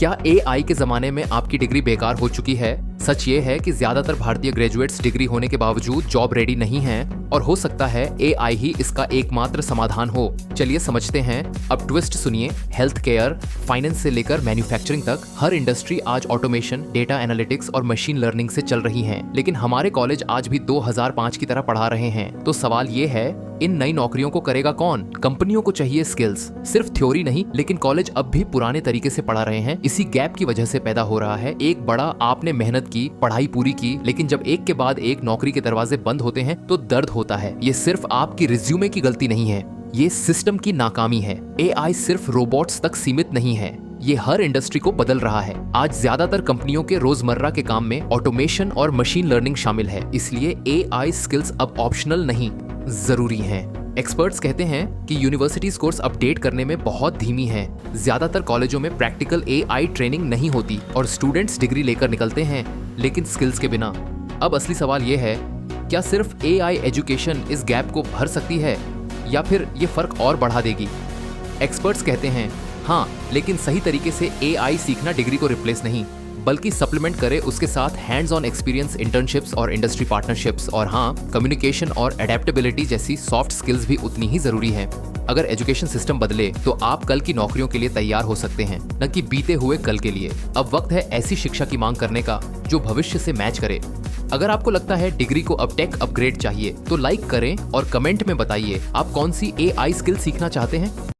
क्या एआई के जमाने में आपकी डिग्री बेकार हो चुकी है? सच ये है कि ज्यादातर भारतीय ग्रेजुएट्स डिग्री होने के बावजूद जॉब रेडी नहीं हैं और हो सकता है एआई ही इसका एकमात्र समाधान हो। चलिए समझते हैं। अब ट्विस्ट सुनिए। हेल्थ केयर, फाइनेंस से लेकर मैन्युफैक्चरिंग तक हर इंडस्ट्री आज ऑटोमेशन, डेटा एनालिटिक्स और मशीन लर्निंग से चल रही है। लेकिन हमारे कॉलेज आज भी 2005 की तरह पढ़ा रहे हैं। तो सवाल ये है, इन नई नौकरियों को करेगा कौन? कंपनियों को चाहिए स्किल्स, सिर्फ थ्योरी नहीं, लेकिन कॉलेज अब भी पुराने तरीके से पढ़ा रहे हैं। इसी गैप की वजह से पैदा हो रहा है एक बड़ा, आपने मेहनत की, पढ़ाई पूरी की, लेकिन जब एक के बाद एक नौकरी के दरवाजे बंद होते हैं तो दर्द होता है। ये सिर्फ आपकी रिज्यूमे की गलती नहीं है, ये सिस्टम की नाकामी है। एआई सिर्फ रोबोट्स तक सीमित नहीं है, ये हर इंडस्ट्री को बदल रहा है। आज ज्यादातर कंपनियों के रोजमर्रा के काम में ऑटोमेशन और मशीन लर्निंग शामिल है, इसलिए एआई स्किल्स अब ऑप्शनल नहीं, जरूरी हैं। एक्सपर्ट्स कहते हैं कि यूनिवर्सिटीज कोर्स अपडेट करने में बहुत धीमी है। ज्यादातर कॉलेजों में प्रैक्टिकल एआई ट्रेनिंग नहीं होती और स्टूडेंट्स डिग्री लेकर निकलते हैं, लेकिन स्किल्स के बिना। अब असली सवाल ये है, क्या सिर्फ एआई एजुकेशन इस गैप को भर सकती है या फिर ये फर्क और बढ़ा देगी? एक्सपर्ट्स कहते हैं हाँ, लेकिन सही तरीके से एआई सीखना डिग्री को रिप्लेस नहीं, बल्कि सप्लीमेंट करे उसके साथ हैंड्स ऑन एक्सपीरियंस, इंटर्नशिप्स और इंडस्ट्री पार्टनरशिप्स। और हाँ, कम्युनिकेशन और एडेप्टेबिलिटी जैसी सॉफ्ट स्किल्स भी उतनी ही जरूरी हैं। अगर एजुकेशन सिस्टम बदले तो आप कल की नौकरियों के लिए तैयार हो सकते हैं, न कि बीते हुए कल के लिए। अब वक्त है ऐसी शिक्षा की मांग करने का जो भविष्य से मैच करे। अगर आपको लगता है डिग्री को अब टेक अपग्रेड चाहिए तो लाइक करें और कमेंट में बताइए आप कौन सी एआई स्किल सीखना चाहते हैं।